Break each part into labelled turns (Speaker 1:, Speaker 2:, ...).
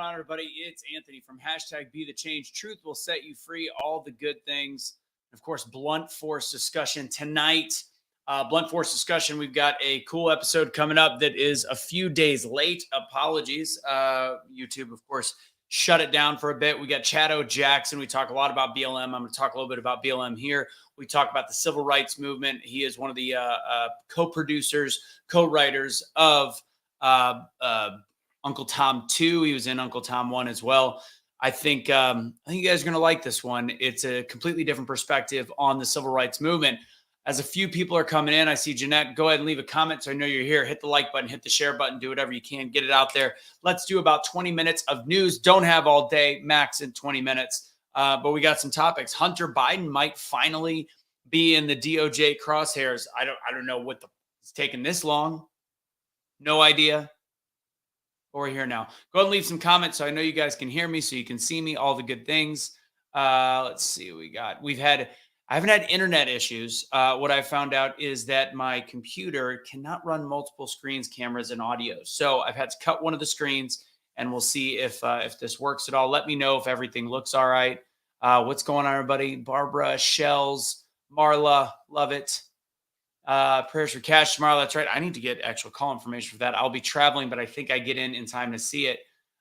Speaker 1: on, everybody? It's Anthony from #BeTheChange. Truth will set you free. All the good things. Of course, blunt force discussion tonight. Blunt force discussion. We've got a cool episode coming up that is a few days late. Apologies. YouTube, of course, shut it down for a bit. We got Chad Jackson. We talk a lot about BLM. I'm going to talk a little bit about BLM here. We talk about the civil rights movement. He is one of the co-producers, co-writers of Uncle Tom 2. He was in Uncle Tom 1 as well. I think you guys are going to like this one. It's a completely different perspective on the civil rights movement. As a few people are coming in, I see Jeanette. Go ahead and leave a comment so I know you're here. Hit the like button, hit the share button, do whatever you can. Get it out there. Let's do about 20 minutes of news. Don't have all day, max in 20 minutes. But we got some topics. Hunter Biden might finally be in the DOJ crosshairs. I don't know it's taken this long. No idea. But we're here now. Go ahead and leave some comments so I know you guys can hear me, so you can see me, all the good things. Let's see what we got. I haven't had internet issues. What I found out is that my computer cannot run multiple screens, cameras, and audio. So I've had to cut one of the screens, and we'll see if this works at all. Let me know if everything looks all right. What's going on, everybody? Barbara, Shells, Marla, love it. Prayers for cash tomorrow. That's right. I need to get actual call information for that. I'll be traveling, but I think I get in time to see it.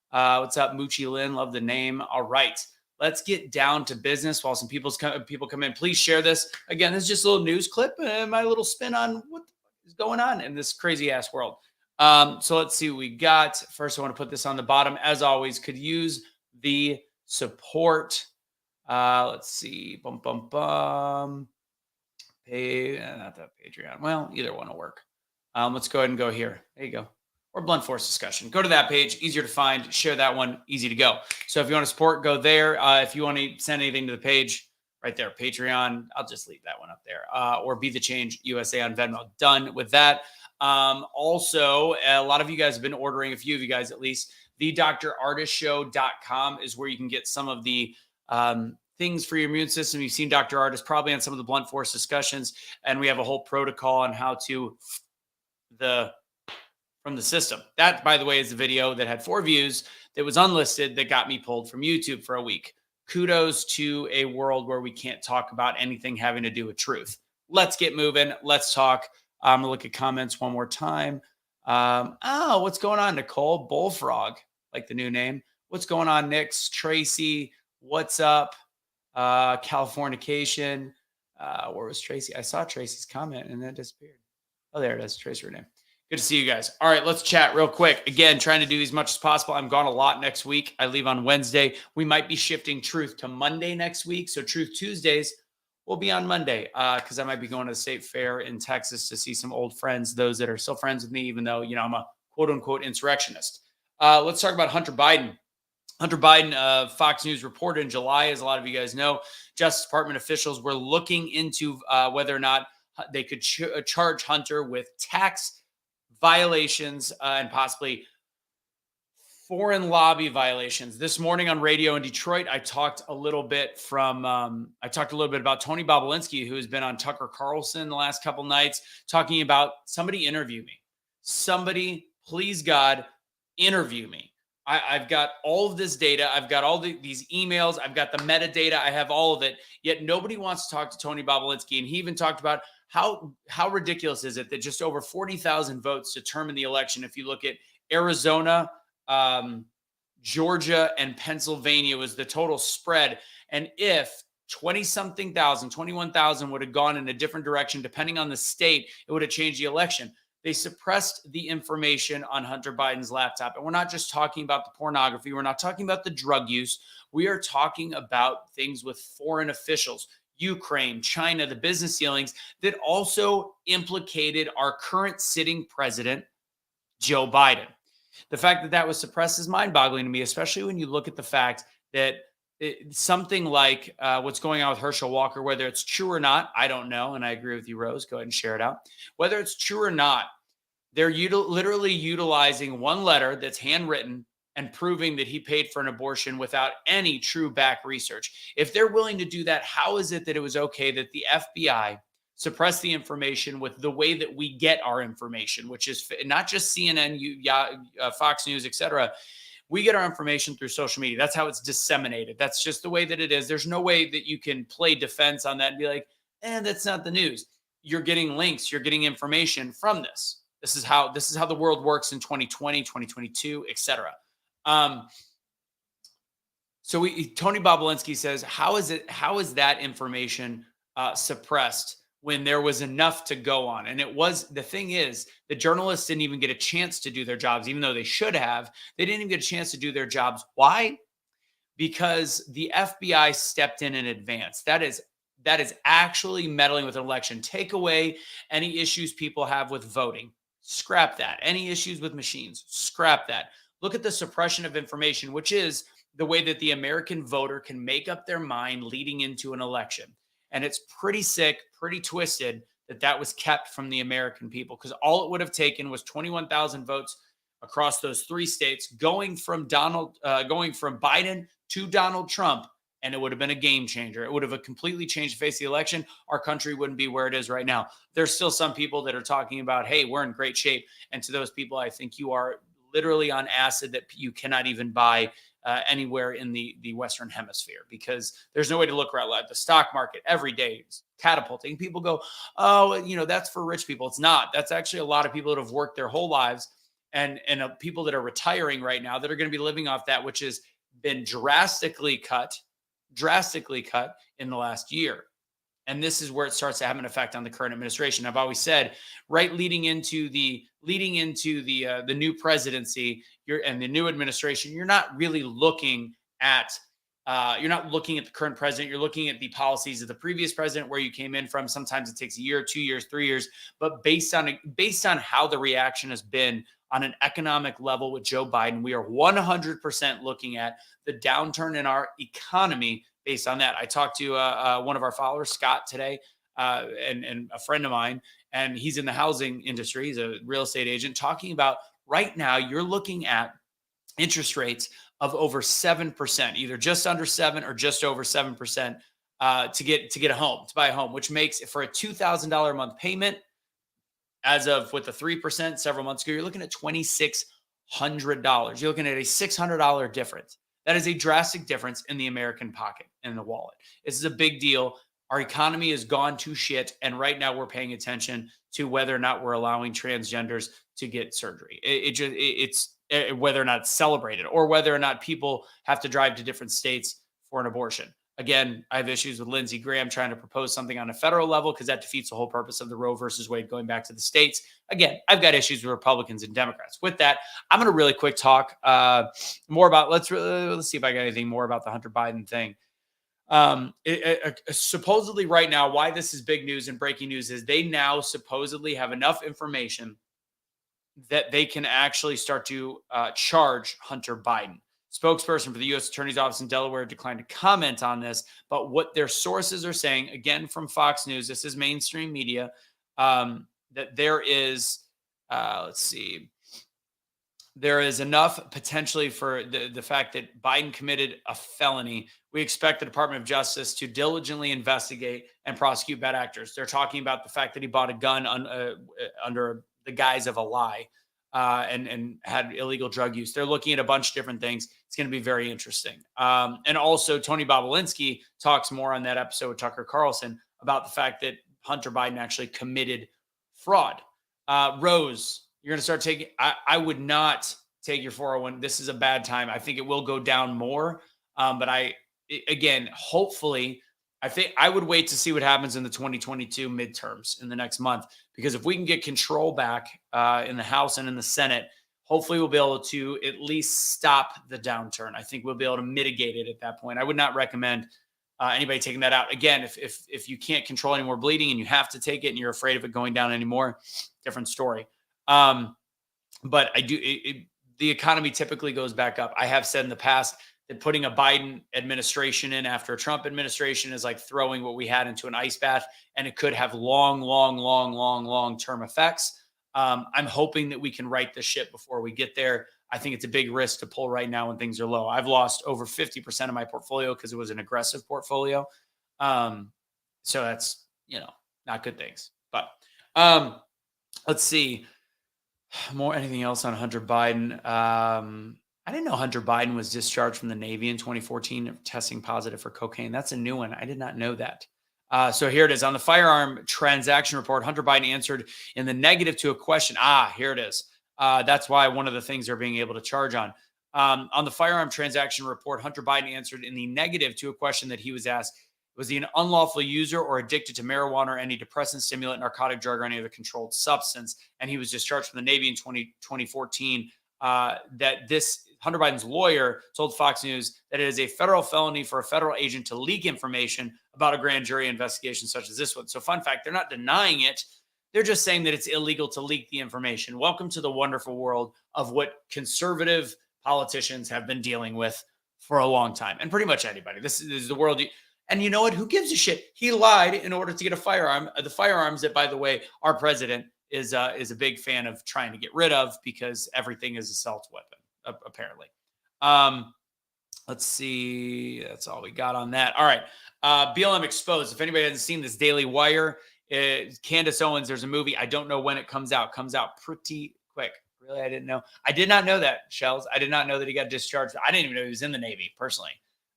Speaker 1: What's up, Moochie Lynn? Love the name. All right. Let's get down to business while some people come in. Please share this. Again, this is just a little news clip and my little spin on what is going on in this crazy ass world. So let's see what we got. First, I want to put this on the bottom. As always, could use the support. Let's see. Not that Patreon. Well, either one will work. Let's go ahead and go here. There you go. Or blunt force discussion. Go to that page. Easier to find. Share that one. Easy to go. So if you want to support, go there. If you want to send anything to the page, right there, Patreon. I'll just leave that one up there. Or Be The Change USA on Venmo. Done with that. Also, a lot of you guys have been ordering, a few of you guys at least. TheDrArtistShow.com is where you can get some of the things for your immune system. You've seen Dr. Artist probably on some of the blunt force discussions, and we have a whole protocol on how to from the system. That, by the way, is the video that had 4 views that was unlisted that got me pulled from YouTube for a week. Kudos to a world where we can't talk about anything having to do with truth. Let's get moving. Let's talk. I'm going to look at comments one more time. What's going on, Nicole? Bullfrog, like the new name. What's going on, Nix? Tracy, what's up? Californication. Where was Tracy? I saw Tracy's comment and then disappeared. Oh, there it is. Tracy Renee. Good to see you guys. All right, let's chat real quick. Again, trying to do as much as possible. I'm gone a lot next week. I leave on Wednesday. We might be shifting Truth to Monday next week. So Truth Tuesdays will be on Monday because I might be going to the State Fair in Texas to see some old friends, those that are still friends with me, even though, I'm a quote-unquote insurrectionist. Let's talk about Hunter Biden. Hunter Biden, Fox News reported in July, as a lot of you guys know, Justice Department officials were looking into whether or not they could charge Hunter with tax violations and possibly foreign lobby violations. This morning on radio in Detroit, I talked a little bit about Tony Bobulinski, who has been on Tucker Carlson the last couple nights, talking about somebody interview me. Somebody, please God, interview me. I've got all of this data. I've got all these emails. I've got the metadata. I have all of it. Yet nobody wants to talk to Tony Bobulinski. And he even talked about how ridiculous is it that just over 40,000 votes determine the election. If you look at Arizona, Georgia, and Pennsylvania was the total spread. And if 20-something thousand, 21,000 would have gone in a different direction, depending on the state, it would have changed the election. They suppressed the information on Hunter Biden's laptop. And we're not just talking about the pornography. We're not talking about the drug use. We are talking about things with foreign officials, Ukraine, China, the business dealings that also implicated our current sitting president, Joe Biden. The fact that was suppressed is mind-boggling to me, especially when you look at the fact that something like what's going on with Herschel Walker, whether it's true or not, I don't know. And I agree with you, Rose. Go ahead and share it out. Whether it's true or not, they're literally utilizing one letter that's handwritten and proving that he paid for an abortion without any true back research. If they're willing to do that, how is it that it was okay that the FBI suppressed the information with the way that we get our information, which is not just CNN, Fox News, etc. We get our information through social media. That's how it's disseminated. That's just the way that it is. There's no way that you can play defense on that and be like, that's not the news. You're getting links, you're getting information from this. This is how the world works in 2020, 2022, etc. So Tony Bobolinsky says, how is that information suppressed when there was enough to go on? And the thing is, the journalists didn't even get a chance to do their jobs, even though they should have. They didn't even get a chance to do their jobs. Why? Because the FBI stepped in advance. That is actually meddling with an election. Take away any issues people have with voting. Scrap that. Any issues with machines. Scrap that. Look at the suppression of information, which is the way that the American voter can make up their mind leading into an election. And it's pretty sick, pretty twisted that was kept from the American people, because all it would have taken was 21,000 votes across those 3 states, going from Biden to Donald Trump, and it would have been a game changer. It would have completely changed the face of the election. Our country wouldn't be where it is right now. There's still some people that are talking about, hey, we're in great shape. And to those people, I think you are literally on acid that you cannot even buy anywhere in the Western Hemisphere, because there's no way to look around. The stock market every day is catapulting. People go, oh, that's for rich people. It's not. That's actually a lot of people that have worked their whole lives, and people that are retiring right now that are going to be living off that, which has been drastically cut in the last year. And this is where it starts to have an effect on the current administration. I've always said, right, leading into the new presidency, and the new administration, you're not really looking at the current president. You're looking at the policies of the previous president, where you came in from. Sometimes it takes a year, 2 years, 3 years, but based on how the reaction has been on an economic level with Joe Biden, we are 100% looking at the downturn in our economy based on that. I talked to one of our followers, Scott, today, and a friend of mine, and he's in the housing industry. He's a real estate agent, talking about right now you're looking at interest rates of over 7%, either just under 7 or just over 7%, to get a home, to buy a home, which makes, for a $2,000 a month payment, as of with the 3% several months ago, you're looking at $2,600. You're looking at a $600 difference. That is a drastic difference in the American pocket and the wallet. This is a big deal. Our economy has gone to shit, and right now we're paying attention to whether or not we're allowing transgenders to get surgery. It's whether or not it's celebrated, or whether or not people have to drive to different states for an abortion. Again, I have issues with Lindsey Graham trying to propose something on a federal level, because that defeats the whole purpose of the Roe versus Wade going back to the states. Again, I've got issues with Republicans and Democrats. With that, I'm going to really quick talk more about, let's see if I got anything more about the Hunter Biden thing. Supposedly right now, why this is big news and breaking news is they now supposedly have enough information that they can actually start to charge Hunter Biden. Spokesperson for the U.S. Attorney's Office in Delaware declined to comment on this, but what their sources are saying, again from Fox News, this is mainstream media, that there is, there is enough potentially for the fact that Biden committed a felony. We expect the Department of Justice to diligently investigate and prosecute bad actors. They're talking about the fact that he bought a gun under the guise of a lie, and had illegal drug use. They're looking at a bunch of different things. It's going to be very interesting. And also, Tony Bobolinsky talks more on that episode with Tucker Carlson about the fact that Hunter Biden actually committed fraud. Rose, you're going to start taking, I would not take your 401. This is a bad time. I think it will go down more. But again, hopefully, I think I would wait to see what happens in the 2022 midterms in the next month, because if we can get control back in the House and in the Senate, hopefully we'll be able to at least stop the downturn. I think we'll be able to mitigate it at that point. I would not recommend anybody taking that out. Again, if you can't control any more bleeding and you have to take it and you're afraid of it going down anymore, different story. But the economy typically goes back up. I have said in the past that putting a Biden administration in after a Trump administration is like throwing what we had into an ice bath, and it could have long-term effects. I'm hoping that we can right the ship before we get there. I think it's a big risk to pull right now when things are low. I've lost over 50% of my portfolio because it was an aggressive portfolio. So that's, not good things. But let's see. Anything else on Hunter Biden? I didn't know Hunter Biden was discharged from the Navy in 2014 of testing positive for cocaine. That's a new one. I did not know that. So here it is on the firearm transaction report. Hunter Biden answered in the negative to a question. Here it is. That's why one of the things they're being able to charge on the firearm transaction report. Hunter Biden answered in the negative to a question that he was asked. Was he an unlawful user or addicted to marijuana or any depressant, stimulant, narcotic drug, or any other controlled substance? And he was discharged from the Navy in 2014. That this Hunter Biden's lawyer told Fox News that it is a federal felony for a federal agent to leak information about a grand jury investigation such as this one. So fun fact, they're not denying it. They're just saying that it's illegal to leak the information. Welcome to the wonderful world of what conservative politicians have been dealing with for a long time. And pretty much anybody. This is the world. And you know what? Who gives a shit? He lied in order to get a firearm. The firearms that, by the way, our president is a big fan of trying to get rid of because everything is assault weapon, apparently. Let's see. That's all we got on that. All right. BLM Exposed. If anybody hasn't seen this, Daily Wire, Candace Owens, there's a movie. I don't know when it comes out. Comes out pretty quick. Really? I didn't know. I did not know that, Shells. I did not know that he got discharged. I didn't even know he was in the Navy, personally.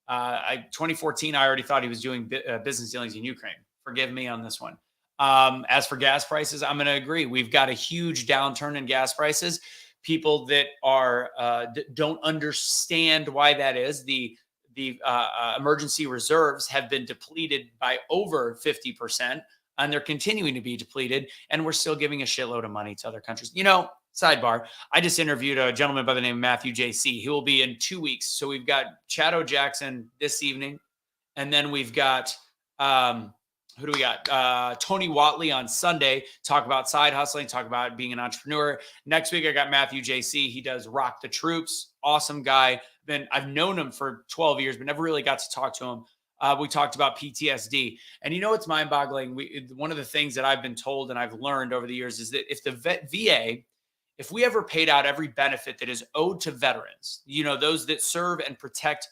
Speaker 1: 2014, I already thought he was doing business dealings in Ukraine. Forgive me on this one. As for gas prices, I'm going to agree. We've got a huge downturn in gas prices. People that are don't understand why that is. The emergency reserves have been depleted by over 50%, and they're continuing to be depleted. And we're still giving a shitload of money to other countries. You know, sidebar, I just interviewed a gentleman by the name of Matthew JC. He will be in 2 weeks. So we've got Chad O'Jackson this evening, and then we've got who do we got? Tony Watley on Sunday, talk about side hustling, talk about being an entrepreneur. Next week, I got Matthew JC. He does Rock the Troops. Awesome guy. I've known him for 12 years, but never really got to talk to him. We talked about PTSD. And you know what's mind-boggling? One of the things that I've been told and I've learned over the years is that if the VA, if we ever paid out every benefit that is owed to veterans, you know, those that serve and protect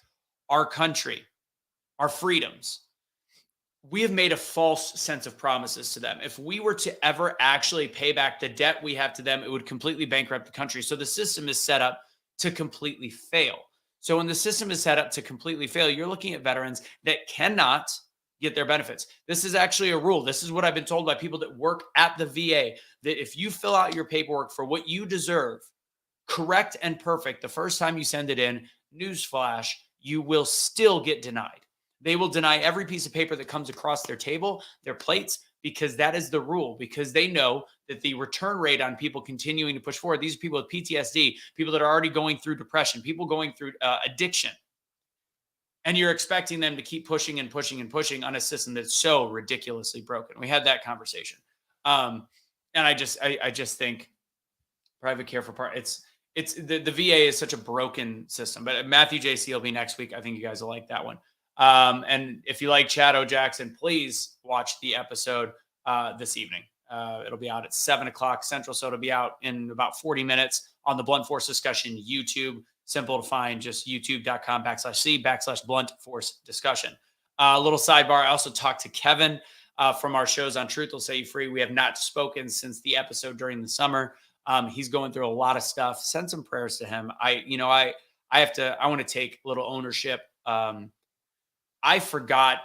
Speaker 1: our country, our freedoms, we have made a false sense of promises to them. If we were to ever actually pay back the debt we have to them, it would completely bankrupt the country. So the system is set up to completely fail. So when the system is set up to completely fail, you're looking at veterans that cannot get their benefits. This is actually a rule. This is what I've been told by people that work at the VA, that if you fill out your paperwork for what you deserve, correct and perfect, the first time you send it in, newsflash, you will still get denied. They will deny every piece of paper that comes across their table, their plates, because that is the rule, because they know that the return rate on people continuing to push forward, these are people with PTSD, people that are already going through depression, people going through addiction. And you're expecting them to keep pushing and pushing and pushing on a system that's so ridiculously broken. We had that conversation. And I just think private care for part, it's the VA is such a broken system. But Matthew JC will be next week. I think you guys will like that one. And if you like Chad O'Jackson, please watch the episode this evening. It'll be out at 7:00 Central, so it'll be out in about 40 minutes on the Blunt Force Discussion YouTube. Simple to find, just youtube.com/C/Blunt Force Discussion. A little sidebar. I also talked to Kevin from our shows on Truth Will Set You Free. We have not spoken since the episode during the summer. He's going through a lot of stuff. Send some prayers to him. I want to take a little ownership. I forgot,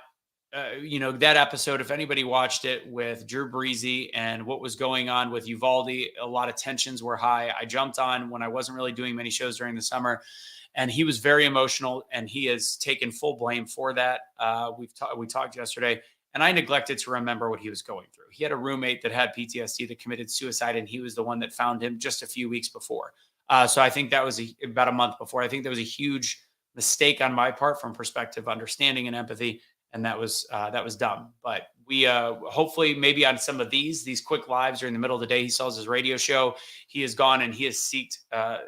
Speaker 1: that episode, if anybody watched it with Drew Breezy and what was going on with Uvalde, a lot of tensions were high. I jumped on when I wasn't really doing many shows during the summer, and he was very emotional, and he has taken full blame for that. We talked yesterday, and I neglected to remember what he was going through. He had a roommate that had PTSD that committed suicide, and he was the one that found him just a few weeks before. So I think that was about a month before. I think that was a huge mistake on my part from perspective, understanding, and empathy. And that was dumb. But we hopefully maybe on some of these quick lives during the middle of the day, he sells his radio show. He has gone and he has seeked out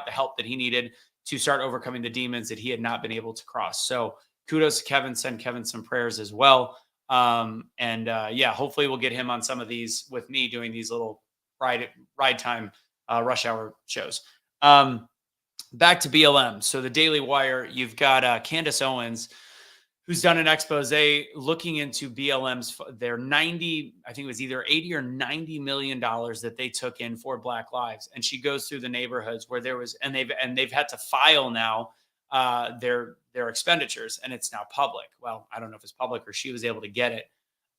Speaker 1: the help that he needed to start overcoming the demons that he had not been able to cross. So kudos to Kevin. Send Kevin some prayers as well. Hopefully we'll get him on some of these with me doing these little ride time rush hour shows. Back to BLM. So the Daily Wire, you've got Candace Owens. who's done an expose looking into BLM's their 90, I think it was either 80 or 90 million dollars that they took in for Black Lives. And she goes through the neighborhoods where there was, and they've had to file now their expenditures, and it's now public. Well, I don't know if it's public or she was able to get it.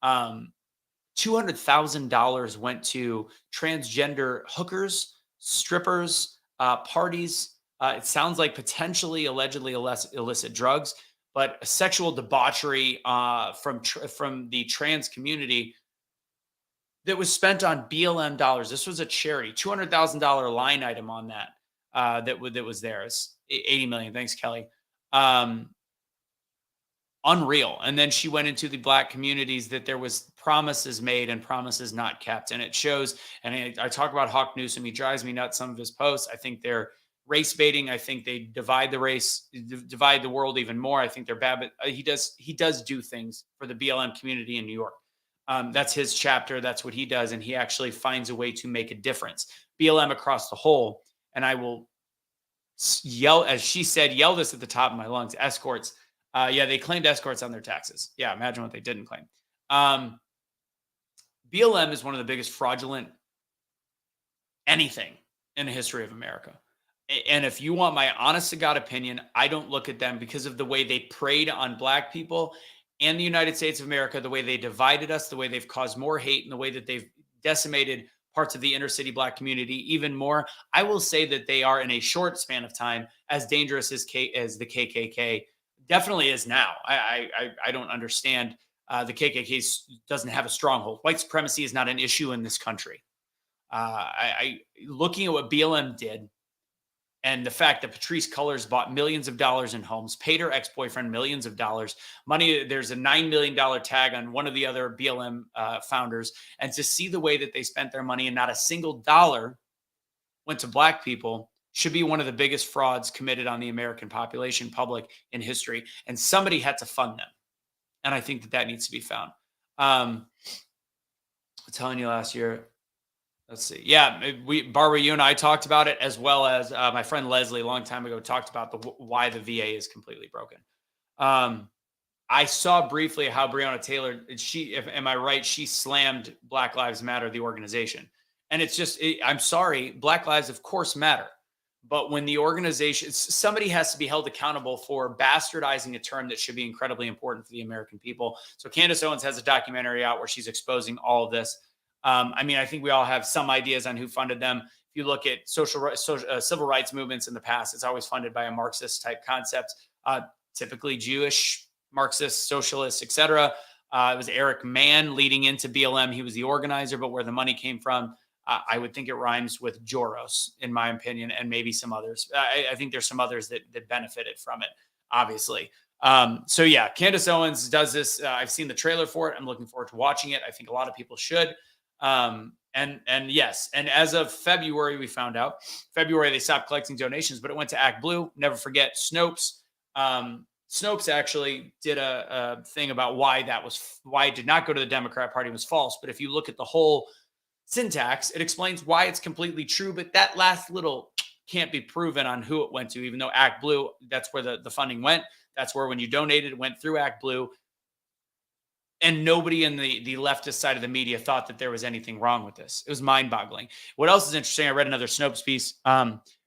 Speaker 1: $200,000 went to transgender hookers, strippers, parties. It sounds like potentially, allegedly illicit drugs, but sexual debauchery from the trans community that was spent on BLM dollars. This was a charity, $200,000 line item on that that was there. It's 80 million. Thanks, Kelly. Unreal. And then she went into the Black communities that there was promises made and promises not kept. And it shows, and I talk about Hawk Newsom. He drives me nuts, some of his posts. I think they're race baiting. I think they divide the world even more. I think they're bad, but he does do things for the BLM community in New York. That's his chapter. That's what he does. And he actually finds a way to make a difference. BLM across the whole. And I will yell, as she said, yell this at the top of my lungs, escorts. Yeah, they claimed escorts on their taxes. Yeah, imagine what they didn't claim. BLM is one of the biggest fraudulent anything in the history of America. And if you want my honest to God opinion, I don't look at them because of the way they preyed on Black people and the United States of America, the way they divided us, the way they've caused more hate, and the way that they've decimated parts of the inner city Black community even more. I will say that they are, in a short span of time, as dangerous as the KKK definitely is now. I don't understand. The KKK doesn't have a stronghold. White supremacy is not an issue in this country. Looking at what BLM did, and the fact that Patrisse Cullors bought millions of dollars in homes, paid her ex-boyfriend millions of dollars, money. There's a $9 million tag on one of the other BLM founders. And to see the way that they spent their money and not a single dollar went to Black people should be one of the biggest frauds committed on the American population, public, in history. And somebody had to fund them. And I think that needs to be found. I'm telling you last year, let's see. Yeah, Barbara, you and I talked about it, as well as my friend Leslie a long time ago talked about why the VA is completely broken. I saw briefly how Breonna Taylor, am I right? She slammed Black Lives Matter, the organization. And it's just, I'm sorry, Black lives, of course, matter. But when the organization, somebody has to be held accountable for bastardizing a term that should be incredibly important for the American people. So Candace Owens has a documentary out where she's exposing all of this. I mean, I think we all have some ideas on who funded them. If you look at civil rights movements in the past, it's always funded by a Marxist type concept, typically Jewish, Marxist, socialist, etc. It was Eric Mann leading into BLM. He was the organizer, but where the money came from, I would think it rhymes with Joros, in my opinion, and maybe some others. I think there's some others that benefited from it, obviously. So yeah, Candace Owens does this. I've seen the trailer for it. I'm looking forward to watching it. I think a lot of people should. And yes, and as of February, we found out February they stopped collecting donations, but it went to Act Blue. Never forget Snopes. Snopes actually did a thing about why it did not go to the Democrat Party was false. But if you look at the whole syntax, it explains why it's completely true. But that last little can't be proven on who it went to, even though Act Blue, that's where the funding went. That's where when you donated, it went through Act Blue. And nobody in the leftist side of the media thought that there was anything wrong with this. It was mind-boggling. What else is interesting? I read another Snopes piece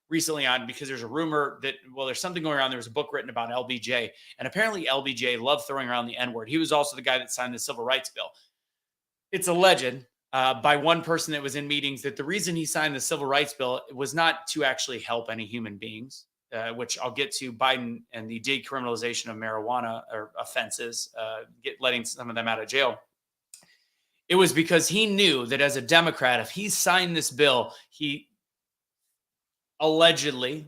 Speaker 1: recently on, because there's a rumor that, well, there's something going around. There was a book written about LBJ, and apparently LBJ loved throwing around the N-word. He was also the guy that signed the Civil Rights Bill. It's alleged by one person that was in meetings that the reason he signed the Civil Rights Bill was not to actually help any human beings, which I'll get to Biden and the decriminalization of marijuana or offenses, letting some of them out of jail. It was because he knew that as a Democrat, if he signed this bill, he allegedly,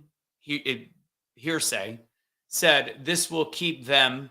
Speaker 1: hearsay, said this will keep them,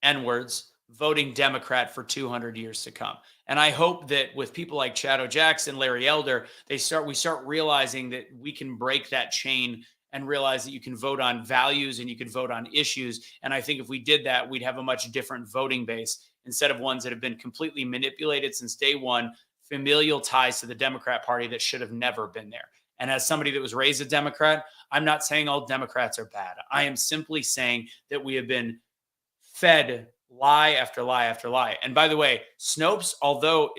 Speaker 1: N-words, voting Democrat for 200 years to come. And I hope that with people like Chad Jackson, Larry Elder, we start realizing that we can break that chain and realize that you can vote on values and you can vote on issues. And I think if we did that, we'd have a much different voting base instead of ones that have been completely manipulated since day one, familial ties to the Democrat Party that should have never been there. And as somebody that was raised a Democrat, I'm not saying all Democrats are bad. I am simply saying that we have been fed lie after lie after lie. And by the way, Snopes, although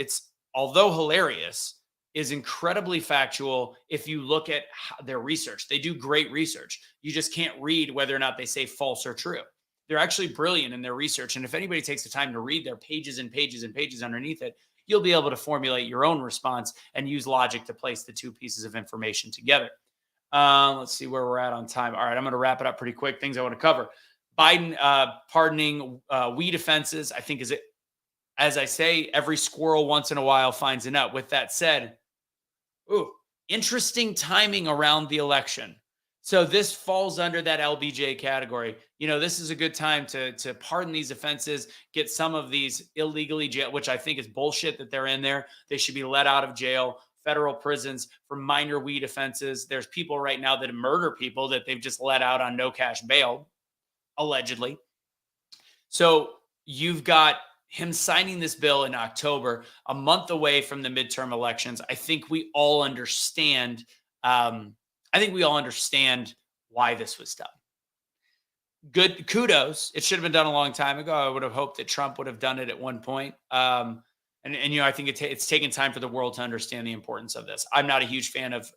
Speaker 1: hilarious, is incredibly factual if you look at their research. They do great research. You just can't read whether or not they say false or true. They're actually brilliant in their research. And if anybody takes the time to read their pages and pages and pages underneath it, you'll be able to formulate your own response and use logic to place the two pieces of information together. Let's see where we're at on time. All right, I'm going to wrap it up pretty quick. Things I want to cover. Biden pardoning weed offenses, I think, as I say, every squirrel once in a while finds a nut. With that said, interesting timing around the election. So this falls under that LBJ category. This is a good time to pardon these offenses, get some of these illegally jailed, which I think is bullshit that they're in there. They should be let out of jail, federal prisons for minor weed offenses. There's people right now that murder people that they've just let out on no cash bail, allegedly. So you've got him signing this bill in October, a month away from the midterm elections. I think we all understand. Why this was done. Good kudos. It should have been done a long time ago. I would have hoped that Trump would have done it at one point. I think it's taken time for the world to understand the importance of this. I'm not a huge fan of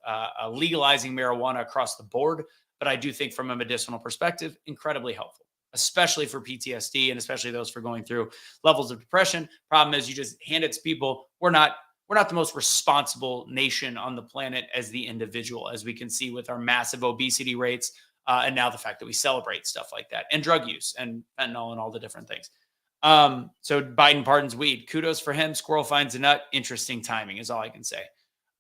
Speaker 1: legalizing marijuana across the board, but I do think from a medicinal perspective, incredibly helpful, especially for PTSD and especially those for going through levels of depression. Problem is, you just hand it to people. We're not the most responsible nation on the planet as the individual, as we can see with our massive obesity rates, and now the fact that we celebrate stuff like that, and drug use and fentanyl and all the different things. So Biden pardons weed. Kudos for him. Squirrel finds a nut. Interesting timing is all I can say.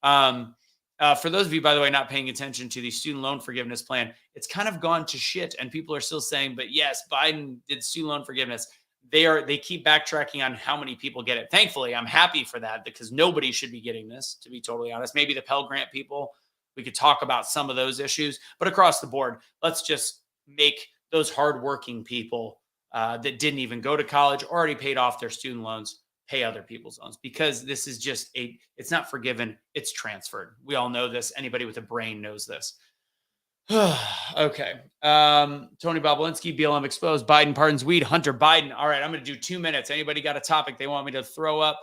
Speaker 1: For those of you, by the way, not paying attention to the student loan forgiveness plan, it's kind of gone to shit, and people are still saying, but yes, Biden did student loan forgiveness. They keep backtracking on how many people get it. Thankfully, I'm happy for that, because nobody should be getting this, to be totally honest. Maybe the Pell Grant people, we could talk about some of those issues, but across the board, let's just make those hardworking people that didn't even go to college, already paid off their student loans, pay other people's loans, because this is just it's not forgiven, it's transferred. We all know this. Anybody with a brain knows this. Okay. Tony Bobolinsky, BLM exposed. Biden pardons weed. Hunter Biden. All right, I'm going to do 2 minutes. Anybody got a topic they want me to throw up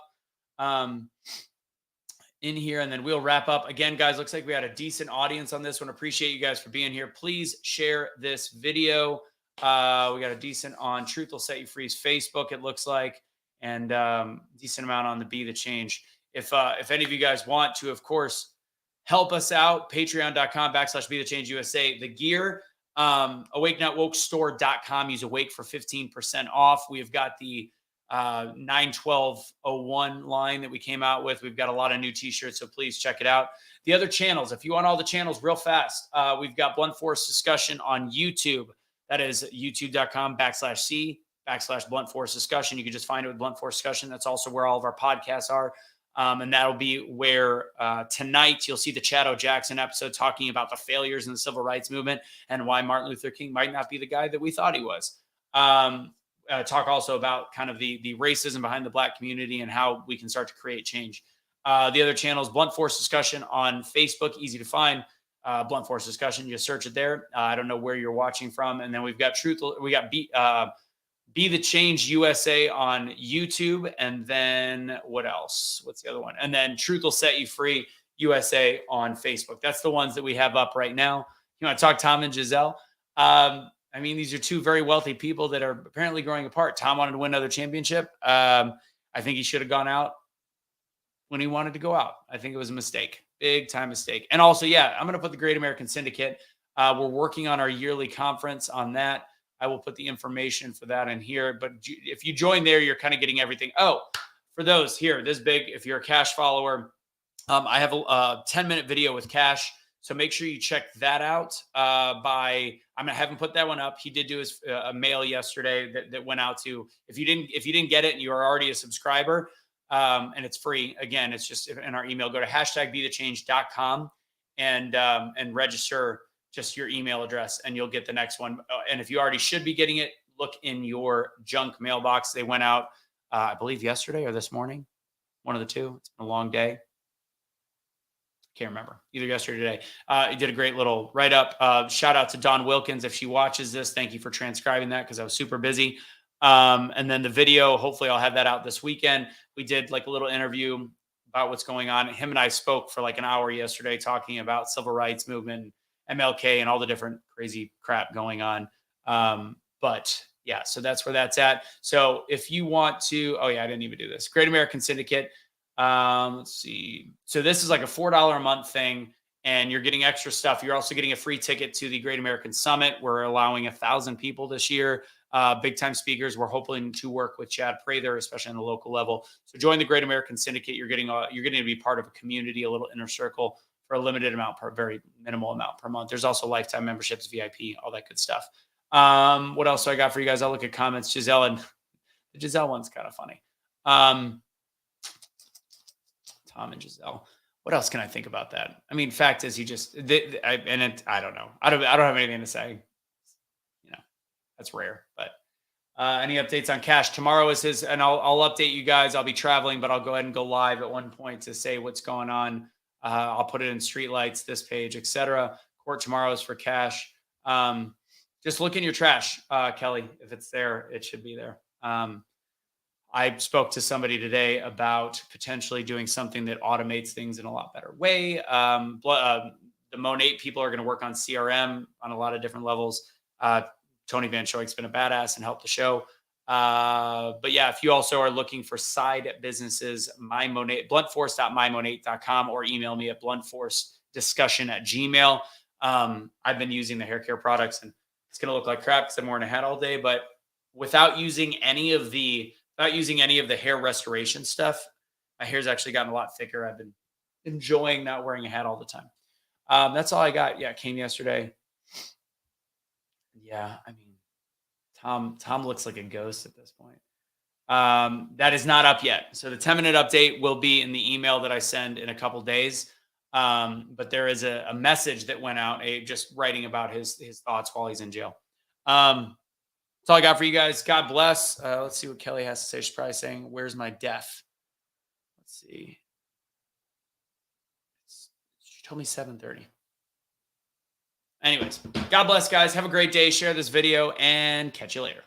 Speaker 1: in here, and then we'll wrap up. Again, guys, looks like we had a decent audience on this one. Appreciate you guys for being here. Please share this video. We got a decent on Truth Will Set You Free's Facebook, it looks like, and decent amount on the Be the Change. If any of you guys want to, of course, help us out, patreon.com/Be the Change USA. The gear, awakenotwokestore.com. Use Awake for 15% off. We've got the 9/12/01 line that we came out with. We've got a lot of new t-shirts, so please check it out. The other channels, if you want all the channels real fast, we've got Blunt Force Discussion on YouTube. That is youtube.com/C/Blunt Force Discussion. You can just find it with Blunt Force Discussion. That's also where all of our podcasts are. And that'll be where tonight you'll see the Chad O. Jackson episode talking about the failures in the civil rights movement and why Martin Luther King might not be the guy that we thought he was. Talk also about kind of the racism behind the Black community and how we can start to create change. The other channels, Blunt Force Discussion on Facebook, easy to find. Blunt Force Discussion, just search it there. I don't know where you're watching from. And then we've got Be the Change USA on YouTube. And then what else? What's the other one? And then Truth Will Set You Free USA on Facebook. That's the ones that we have up right now. You want to talk Tom and Giselle? I mean, these are two very wealthy people that are apparently growing apart. Tom wanted to win another championship. I think he should have gone out when he wanted to go out. I think it was a mistake, big time mistake. And also, I'm going to put the Great American Syndicate. We're working on our yearly conference on that. I will put the information for that in here. But if you join there, you're kind of getting everything. Oh, for those here, this big, if you're a Cash follower, I have a 10-minute video with Cash. So make sure you check that out. I haven't put that one up. He did do his a mail yesterday that went out to, if you didn't get it and you are already a subscriber, and it's free. Again, it's just in our email. Go to #BeTheChange.com and register just your email address, and you'll get the next one. And if you already should be getting it, look in your junk mailbox. They went out, I believe, yesterday or this morning. One of the two. It's been a long day. Can't remember. Either yesterday or today. He did a great little write-up. Shout out to Dawn Wilkins if she watches this. Thank you for transcribing that because I was super busy. And then the video, hopefully I'll have that out this weekend. We did like a little interview about what's going on. Him and I spoke for like an hour yesterday talking about civil rights movement, MLK, and all the different crazy crap going on. But yeah, so that's where that's at. So if you want to, oh yeah, I didn't even do this. Great American Syndicate. Let's see. So this is like a $4 a month thing, and you're getting extra stuff. You're also getting a free ticket to the Great American Summit. We're allowing 1,000 people this year. Big time speakers. We're hoping to work with Chad Prather, especially on the local level. So join the Great American Syndicate. You're getting to be part of a community, a little inner circle for a limited amount, per very minimal amount per month. There's also lifetime memberships, VIP, all that good stuff. What else do I got for you guys? I'll look at comments. Giselle, and the Giselle one's kind of funny. Tom and Giselle. What else can I think about that? I mean, fact is, I don't know. I don't have anything to say. You know, that's rare. But any updates on Cash? Tomorrow is his, and I'll update you guys. I'll be traveling, but I'll go ahead and go live at one point to say what's going on. I'll put it in Streetlights, this page, etc. Court tomorrow is for Cash. Just look in your trash, Kelly. If it's there, it should be there. I spoke to somebody today about potentially doing something that automates things in a lot better way. The Monate people are going to work on CRM on a lot of different levels. Tony Van Schoik's been a badass and helped the show. But yeah, if you also are looking for side businesses, bluntforce.mymonate.com, or email me at bluntforcediscussion@gmail. I've been using the hair care products, and it's going to look like crap because I'm wearing a hat all day, but without using any of the hair restoration stuff, my hair's actually gotten a lot thicker. I've been enjoying not wearing a hat all the time. That's all I got. Yeah, came yesterday. Yeah, I mean, Tom looks like a ghost at this point. That is not up yet. So the 10-minute update will be in the email that I send in a couple days. But there is a message that went out, just writing about his thoughts while he's in jail. That's all I got for you guys. God bless. Let's see what Kelly has to say. She's probably saying, "Where's my deaf?" Let's see. She told me 7:30. Anyways, God bless, guys. Have a great day. Share this video and catch you later.